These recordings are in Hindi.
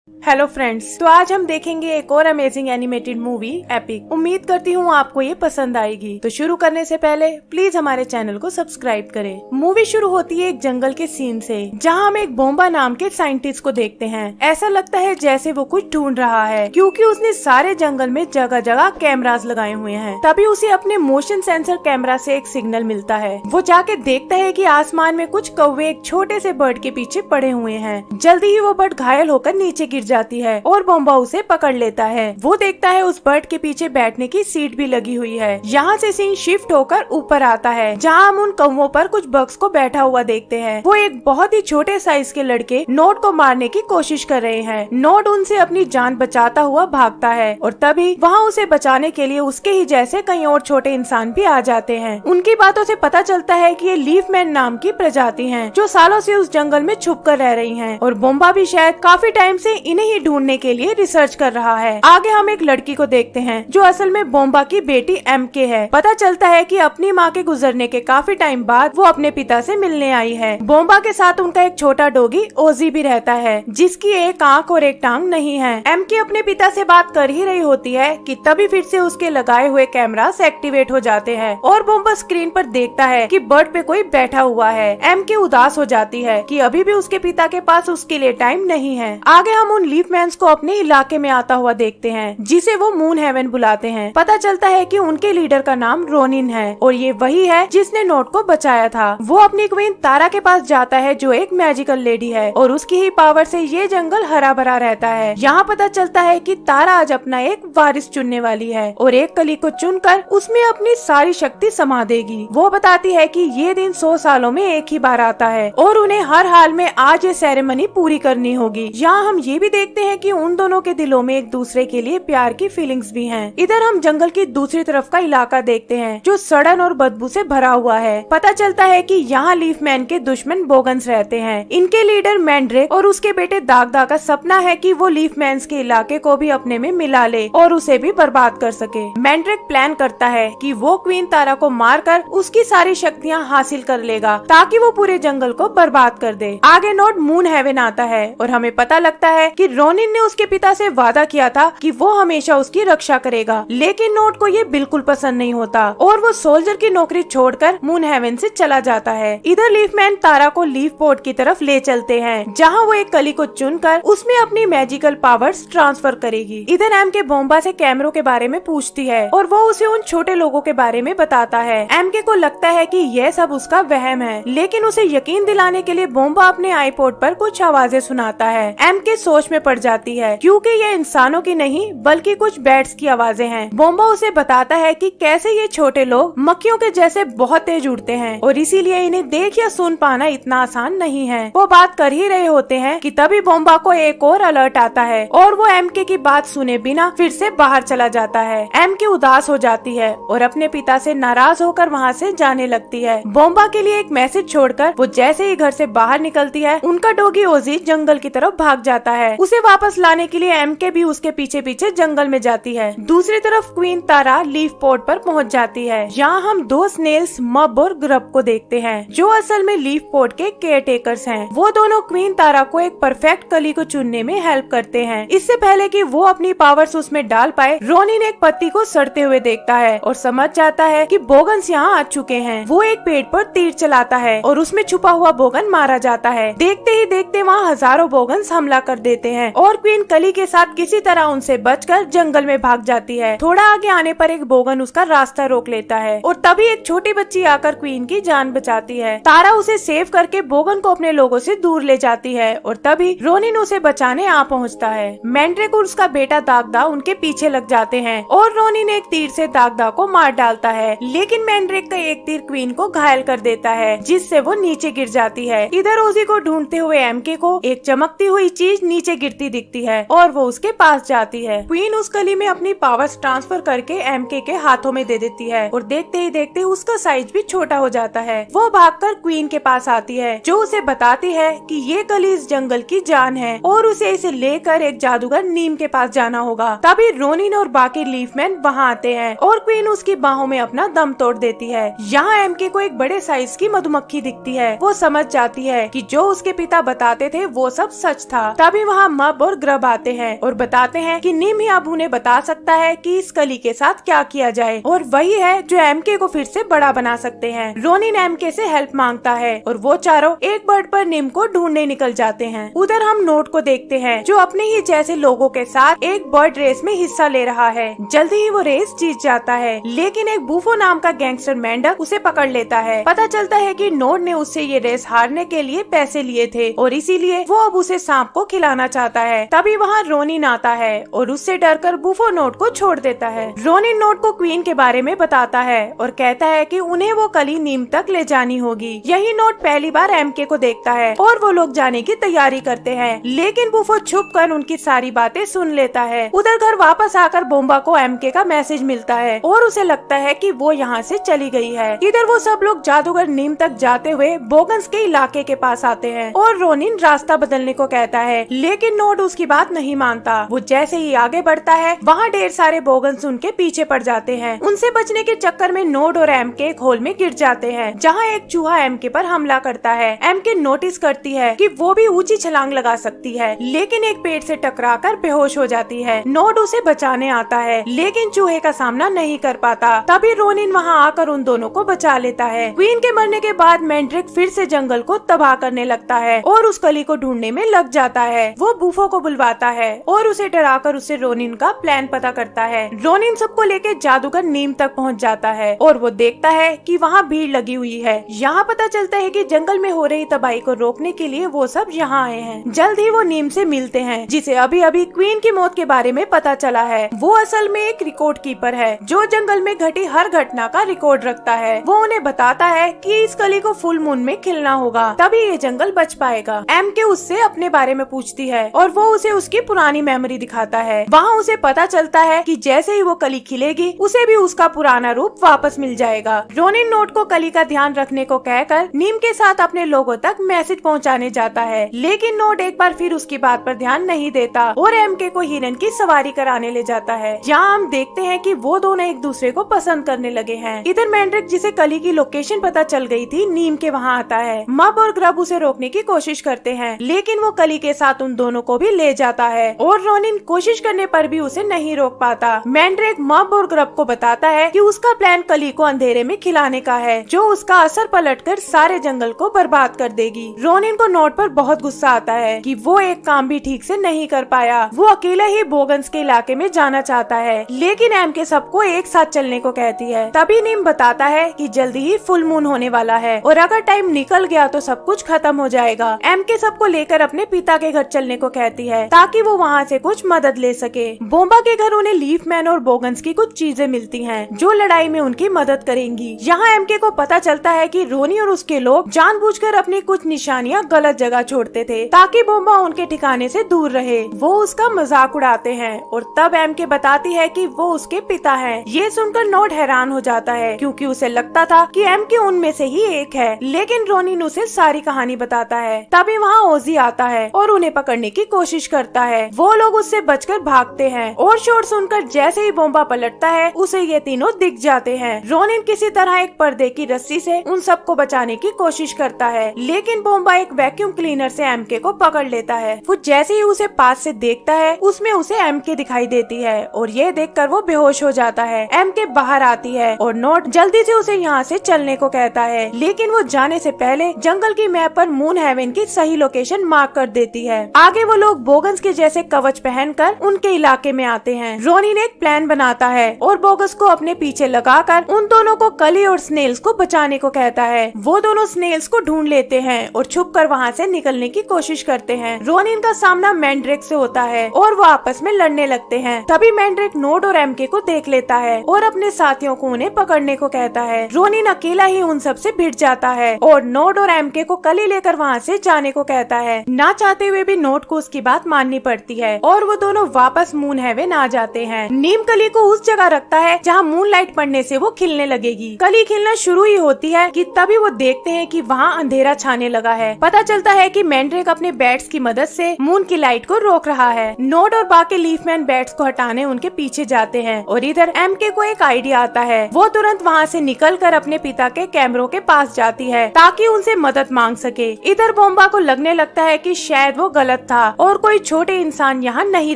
हेलो फ्रेंड्स, तो आज हम देखेंगे एक और अमेजिंग एनिमेटेड मूवी एपिक। उम्मीद करती हूँ आपको ये पसंद आएगी। तो शुरू करने से पहले प्लीज हमारे चैनल को सब्सक्राइब करें। मूवी शुरू होती है एक जंगल के सीन से, जहाँ हम एक बोम्बा नाम के साइंटिस्ट को देखते हैं। ऐसा लगता है जैसे वो कुछ ढूंढ रहा है, क्योंकि उसने सारे जंगल में जगह जगह कैमरास लगाए हुए हैं। तभी उसे अपने मोशन सेंसर कैमरा से एक सिग्नल मिलता है। वो जाके देखता है कि आसमान में कुछ कौवे एक छोटे से बर्ड के पीछे पड़े हुए हैं। जल्दी ही वो बर्ड घायल होकर नीचे गिर जाती है और बोम्बा उसे पकड़ लेता है। वो देखता है उस बर्ड के पीछे बैठने की सीट भी लगी हुई है। यहाँ से सीन शिफ्ट होकर ऊपर आता है, जहाँ हम उन कौवों पर कुछ बग्स को बैठा हुआ देखते हैं। वो एक बहुत ही छोटे साइज के लड़के नोड को मारने की कोशिश कर रहे हैं। नोड उनसे अपनी जान बचाता हुआ भागता है और तभी वहाँ उसे बचाने के लिए उसके ही जैसे कई और छोटे इंसान भी आ जाते हैं। उनकी बातों से पता चलता है कि ये लीफ मैन नाम की प्रजाति हैं, जो सालों से उस जंगल में छुप कर रह रही हैं। और बोम्बा भी शायद काफी टाइम से इन्हें ही ढूंढने के लिए रिसर्च कर रहा है। आगे हम एक लड़की को देखते हैं, जो असल में बोम्बा की बेटी एमके है। पता चलता है कि अपनी माँ के गुजरने के काफी टाइम बाद वो अपने पिता से मिलने आई है। बोम्बा के साथ उनका एक छोटा डॉगी ओजी भी रहता है, जिसकी एक आंख और एक टांग नहीं है। एमके अपने पिता से बात कर ही रही होती है कि तभी फिर से उसके लगाए हुए कैमरास एक्टिवेट हो जाते हैं और बोम्बा स्क्रीन पर देखता है कि बर्ड पे कोई बैठा हुआ है। एमके उदास हो जाती है कि अभी भी उसके पिता के पास उसके लिए टाइम नहीं है। आगे हम उन लीफ मैन्स को अपने इलाके में आता हुआ देखते हैं, जिसे वो मून हेवन बुलाते हैं। पता चलता है कि उनके लीडर का नाम रोनिन है और ये वही है जिसने नोट को बचाया था। वो अपनी क्वीन तारा के पास जाता है, जो एक मैजिकल लेडी है और उसकी ही पावर से ये जंगल हरा भरा रहता है। यहाँ पता चलता है कि तारा आज अपना एक वारिस चुनने वाली है और एक कली को चुनकर उसमें अपनी सारी शक्ति समा देगी। वो बताती है कि ये दिन 100 सालों में एक ही बार आता है और उन्हें हर हाल में आज ये सेरेमनी पूरी करनी होगी। यहाँ हम ये भी देखते हैं कि उन दोनों के दिलों में एक दूसरे के लिए प्यार की फीलिंग्स भी हैं। इधर हम जंगल की दूसरी तरफ का इलाका देखते हैं, जो सड़न और बदबू से भरा हुआ है। पता चलता है कि यहाँ लीफ मैन के दुश्मन बोगन्स रहते हैं। इनके लीडर मैंड्रेक और उसके बेटे दागदा का सपना है कि वो लीफ मैन्स के इलाके को भी अपने में मिला ले और उसे भी बर्बाद कर सके। मैंड्रेक प्लान करता है कि वो क्वीन तारा को मारकर उसकी सारी शक्तियाँ हासिल कर लेगा, ताकि वो पूरे जंगल को बर्बाद कर दे। आगे नोड मून हेवन आता है और हमें पता लगता है कि रोनिन ने उसके पिता से वादा किया था कि वो हमेशा उसकी रक्षा करेगा, लेकिन नोट को ये बिल्कुल पसंद नहीं होता और वो सोल्जर की नौकरी छोड़कर मून हेवन से चला जाता है। इधर लीफ मैन तारा को लीफ पोर्ट की तरफ ले चलते हैं, जहाँ वो एक कली को चुनकर उसमें अपनी मैजिकल पावर्स ट्रांसफर करेगी। इधर एम के बोम्बा से कैमरों के बारे में पूछती है और वो उसे उन छोटे लोगों के बारे में बताता है। एम के को लगता है कि यह सब उसका वहम है, लेकिन उसे यकीन दिलाने के लिए बोम्बा अपने आईपॉड पर कुछ आवाजें सुनाता है। एम के सोच में पड़ जाती है, क्योंकि ये इंसानों की नहीं बल्कि कुछ बैट्स की आवाजें हैं। बोम्बा उसे बताता है कि कैसे ये छोटे लोग मक्खियों के जैसे बहुत तेज उड़ते हैं और इसीलिए इन्हें देख या सुन पाना इतना आसान नहीं है। वो बात कर ही रहे होते हैं कि तभी बोम्बा को एक और अलर्ट आता है और वो एमके की बात सुने बिना फिर से बाहर चला जाता है। एमके उदास हो जाती है और अपने पिता से नाराज होकर वहाँ से जाने लगती है। बोम्बा के लिए एक मैसेज छोड़कर वो जैसे ही घर से बाहर निकलती है, उनका डॉगी ओजी जंगल की तरफ भाग जाता है। उसे वापस लाने के लिए एमके भी उसके पीछे पीछे जंगल में जाती है। दूसरी तरफ क्वीन तारा लीफ पोर्ट पर पहुंच जाती है। यहाँ हम दो स्नेल्स मब और ग्रब को देखते हैं, जो असल में लीफ पोर्ट के केयर टेकर्स हैं। वो दोनों क्वीन तारा को एक परफेक्ट कली को चुनने में हेल्प करते हैं। इससे पहले कि वो अपनी पावर्स उसमें डाल पाए, रोनिन एक पत्ती को सड़ते हुए देखता है और समझ जाता है कि बोगन्स यहाँ आ चुके हैं। वो एक पेड़ पर तीर चलाता है और उसमें छुपा हुआ बोगन मारा जाता है। देखते ही देखते वहाँ हजारों बोगन्स हमला कर देते हैं और क्वीन कली के साथ किसी तरह उनसे बचकर जंगल में भाग जाती है। थोड़ा आगे आने पर एक बोगन उसका रास्ता रोक लेता है और तभी एक छोटी बच्ची आकर क्वीन की जान बचाती है। तारा उसे सेव करके बोगन को अपने लोगों से दूर ले जाती है और तभी रोनिन उसे बचाने आ पहुंचता है। मैंड्रेक और उसका बेटा दागदा उनके पीछे लग जाते हैं और रोनिन एक तीर से दागदा को मार डालता है, लेकिन मैंड्रेक का एक तीर क्वीन को घायल कर देता है, जिससे वो नीचे गिर जाती है। इधर ओजी को ढूंढते हुए एमके को एक चमकती हुई चीज नीचे गिरती दिखती है और वो उसके पास जाती है। क्वीन उस कली में अपनी पावर्स ट्रांसफर करके एमके के हाथों में दे देती है और देखते ही देखते उसका साइज भी छोटा हो जाता है। वो भागकर क्वीन के पास आती है, जो उसे बताती है कि ये कली इस जंगल की जान है और उसे इसे लेकर एक जादूगर नीम के पास जाना होगा। तभी रोनिन और बाकी लीफ मैन वहाँ आते हैं और क्वीन उसकी बाहों में अपना दम तोड़ देती है। यहाँ एमके को एक बड़े साइज की मधुमक्खी दिखती है। वो समझ जाती है कि जो उसके पिता बताते थे वो सब सच था। तभी वहाँ वहाँ मब और ग्रब आते हैं और बताते हैं कि नीम ही अब उन्हें बता सकता है कि इस कली के साथ क्या किया जाए और वही है जो एमके को फिर से बड़ा बना सकते हैं। रोनिन एमके से हेल्प मांगता है और वो चारों एक बर्ड पर नीम को ढूंढने निकल जाते हैं। उधर हम नोट को देखते हैं जो अपने ही जैसे लोगों के साथ एक बर्ड रेस में हिस्सा ले रहा है। जल्दी ही वो रेस जीत जाता है, लेकिन एक बूफो नाम का गैंगस्टर मेंढक उसे पकड़ लेता है। पता चलता है कि नोट ने उससे ये रेस हारने के लिए पैसे लिए थे और इसीलिए वो अब उसे सांप को खिलाना चाहता है। तभी वहाँ रोनिन आता है और उससे डरकर बूफो नोट को छोड़ देता है। रोनिन नोट को क्वीन के बारे में बताता है और कहता है कि उन्हें वो कली नीम तक ले जानी होगी। यही नोट पहली बार एमके को देखता है और वो लोग जाने की तैयारी करते हैं, लेकिन बूफो छुप कर उनकी सारी बातें सुन लेता है। उधर घर वापस आकर बोम्बा को एमके का मैसेज मिलता है और उसे लगता है कि वो यहाँ से चली गई है। इधर वो सब लोग जादूगर नीम तक जाते हुए बोगन्स के इलाके के पास आते हैं और रोनिन रास्ता बदलने को कहता है, लेकिन नोट उसकी बात नहीं मानता। वो जैसे ही आगे बढ़ता है वहाँ ढेर सारे बोगन्स उनके पीछे पड़ जाते हैं। उनसे बचने के चक्कर में नोट और एमके एक होल में गिर जाते हैं जहाँ एक चूहा एमके पर हमला करता है। एमके नोटिस करती है कि वो भी ऊंची छलांग लगा सकती है, लेकिन एक पेड़ से टकराकर बेहोश हो जाती है। नोट उसे बचाने आता है, लेकिन चूहे का सामना नहीं कर पाता। तभी रोनिन वहाँ आकर उन दोनों को बचा लेता है। क्वीन के मरने के बाद मैंड्रिक फिर से जंगल को तबाह करने लगता है और उस कली को ढूंढने में लग जाता है। वो बूफो को बुलवाता है और उसे डराकर उससे रोनिन का प्लान पता करता है। रोनिन सबको लेके जादूगर नीम तक पहुँच जाता है और वो देखता है कि वहाँ भीड़ लगी हुई है। यहाँ पता चलता है कि जंगल में हो रही तबाही को रोकने के लिए वो सब यहाँ आए हैं। जल्द ही वो नीम से मिलते हैं, जिसे अभी अभी क्वीन की मौत के बारे में पता चला है। वो असल में एक रिकॉर्ड कीपर है जो जंगल में घटी हर घटना का रिकॉर्ड रखता है। वो उन्हें बताता है कि इस कली को फुल मून में खिलना होगा, तभी ये जंगल बच पाएगा। एमके उससे अपने बारे में पूछती है और वो उसे उसकी पुरानी मेमोरी दिखाता है। वहाँ उसे पता चलता है कि जैसे ही वो कली खिलेगी उसे भी उसका पुराना रूप वापस मिल जाएगा। रोनिन नोट को कली का ध्यान रखने को कहकर नीम के साथ अपने लोगों तक मैसेज पहुंचाने जाता है, लेकिन नोट एक बार फिर उसकी बात पर ध्यान नहीं देता और एमके को हिरन की सवारी कराने ले जाता है। यहाँ हम देखते हैं कि वो दोनों एक दूसरे को पसंद करने लगे हैं। इधर मैंड्रिक जिसे कली की लोकेशन पता चल गई थी नीम के वहाँ आता है। मब और ग्रब उसे रोकने की कोशिश करते हैं, लेकिन वो कली के साथ उन दोनों को भी ले जाता है और रोनिन कोशिश करने पर भी उसे नहीं रोक पाता। मैंड्रिक मब और ग्रब को बताता है कि उसका प्लान कली को अंधेरे में खिलाने का है, जो उसका असर पलटकर सारे जंगल को बर्बाद कर देगी। रोनिन को नोट पर बहुत गुस्सा आता है कि वो एक काम भी ठीक से नहीं कर पाया। वो अकेला ही बोगन्स के इलाके में जाना चाहता है, लेकिन एमके सबको एक साथ चलने को कहती है। तभी नीम बताता है कि जल्दी ही फुल मून होने वाला है और अगर टाइम निकल गया तो सब कुछ खत्म हो जाएगा। एमके सबको लेकर अपने पिता के घर चलने को कहती है ताकि वो वहाँ से कुछ मदद ले सके। बोम्बा के घर उन्हें लीफ मैन और बोगन्स की कुछ चीजें मिलती हैं जो लड़ाई में उनकी मदद करेंगी। यहाँ एमके को पता चलता है कि रोनी और उसके लोग जानबूझकर अपनी कुछ निशानियाँ गलत जगह छोड़ते थे ताकि बोम्बा उनके ठिकाने से दूर रहे। वो उसका मजाक उड़ाते हैं और तब एमके बताती है कि वो उसके पिता हैं। ये सुनकर नोट हैरान हो जाता है क्योंकि उसे लगता था कि एमके उनमें से ही एक है, लेकिन रोनिन उसे सारी कहानी बताता है। तभी वहाँ ओजी आता है और उन्हें पकड़ने की कोशिश करता है। वो लोग उससे बचकर भागते हैं और शोर सुनकर जैसे ही बोम्बा पलटता है उसे ये तीनों दिख जाते हैं। रोनिन किसी तरह एक पर्दे की रस्सी से उन सबको बचाने की कोशिश करता है, लेकिन बोम्बा एक वैक्यूम क्लीनर से एमके को पकड़ लेता है। वो जैसे ही उसे पास से देखता है उसमें उसे एमके दिखाई देती है और ये देखकर वो बेहोश हो जाता है। एमके बाहर आती है और नोट जल्दी से उसे यहाँ से चलने को कहता है, लेकिन वो जाने से पहले जंगल की मैप पर मून हेवन की सही लोकेशन मार्क कर देती है। आगे वो लोग बोगन्स के जैसे कवच पहनकर उनके इलाके में आते हैं। रोनिन एक प्लान बनाता है और बोगस को अपने पीछे लगाकर उन दोनों को कली और स्नेल्स को बचाने को कहता है। वो दोनों स्नेल्स को ढूंढ लेते हैं और छुपकर वहाँ से निकलने की कोशिश करते हैं। रोनिन का सामना मैंड्रिक से होता है और वो आपस में लड़ने लगते हैं। तभी मैंड्रिक नोट और एमके को देख लेता है और अपने साथियों को उन्हें पकड़ने को कहता है। रोनिन अकेला ही उन सब से भिड़ जाता है और नोट और एमके को कली लेकर वहाँ से जाने को कहता है। ना चाहते हुए भी नोट को उसकी बात माननी पड़ती है और वो दोनों वापस मून हेवन आ जाते हैं। नीम कली को उस जगह रखता है जहाँ मूनलाइट पड़ने से वो खिलने लगेगी। कली खिलना शुरू ही होती है कि तभी वो देखते हैं कि वहाँ अंधेरा छाने लगा है। पता चलता है कि मैंड्रिक अपने बैट्स की मदद से मून की लाइट को रोक रहा है। नोट और बाकी लीफमैन बैट्स को हटाने उनके पीछे जाते हैं और इधर एमके को एक आइडिया आता है। वो तुरंत वहाँ से निकलकर अपने पिता के कैमरों के पास जाती है ताकि उनसे मदद मांग सके। इधर बोम्बा को लगने लगता है कि शायद वो गलत गलत था और कोई छोटे इंसान यहाँ नहीं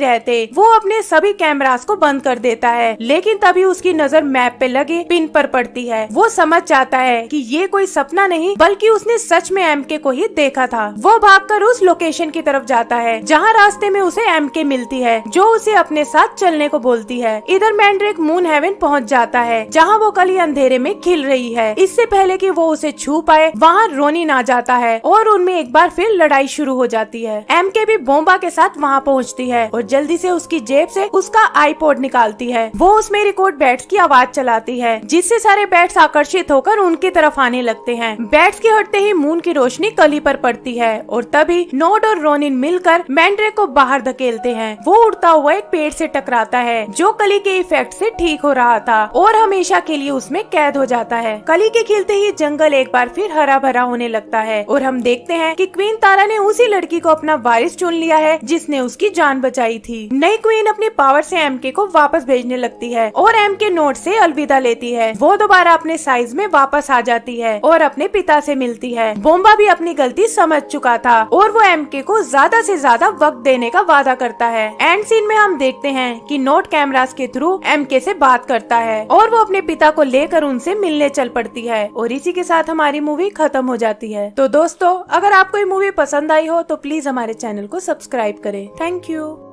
रहते। वो अपने सभी कैमरास को बंद कर देता है, लेकिन तभी उसकी नजर मैप पे लगे पिन पर पड़ती है। वो समझ जाता है कि ये कोई सपना नहीं बल्कि उसने सच में एमके को ही देखा था। वो भागकर उस लोकेशन की तरफ जाता है जहाँ रास्ते में उसे एमके मिलती है, जो उसे अपने साथ चलने को बोलती है। इधर मैंड्रेक मून हेवन पहुँच जाता है, जहाँ वो कली अंधेरे में खिल रही है। इससे पहले कि वो उसे छू पाए, वहाँ रोनिन आ जाता है और उनमें एक बार फिर लड़ाई शुरू हो जाती है। एमके भी बोम्बा के साथ वहाँ पहुँचती है और जल्दी से उसकी जेब से उसका आईपॉड निकालती है। वो उसमें रिकॉर्ड बैट्स की आवाज चलाती है, जिससे सारे बैट्स आकर्षित होकर उनकी तरफ आने लगते हैं। बैट्स के हटते ही मून की रोशनी कली पर पड़ती है और तभी नोड और रोनिन मिलकर मैंड्रेक को बाहर धकेलते हैं। वो उड़ता हुआ एक पेड़ से टकराता है, जो कली के इफेक्ट से ठीक हो रहा था और हमेशा के लिए उसमें कैद हो जाता है। कली के खिलते ही जंगल एक बार फिर हरा भरा होने लगता है और हम देखते हैं कि क्वीन तारा ने उसी लड़की को अपना वारिस चुन लिया है जिसने उसकी जान बचाई थी। नई क्वीन अपनी पावर से एमके को वापस भेजने लगती है और एमके नोड से अलविदा लेती है। वो दोबारा अपने साइज में वापस आ जाती है और अपने पिता से मिलती है। बोम्बा भी अपनी गलती समझ चुका था और वो एमके को ज्यादा से ज्यादा वक्त देने का वादा करता है। एंड सीन में हम देखते हैं कि नोट कैमरास के थ्रू एमके से बात करता है और वो अपने पिता को लेकर उनसे मिलने चल पड़ती है और इसी के साथ हमारी मूवी खत्म हो जाती है। तो दोस्तों, अगर आपको ये मूवी पसंद आई हो तो प्लीज हमारे चैनल को सब्सक्राइब करें। Thank you.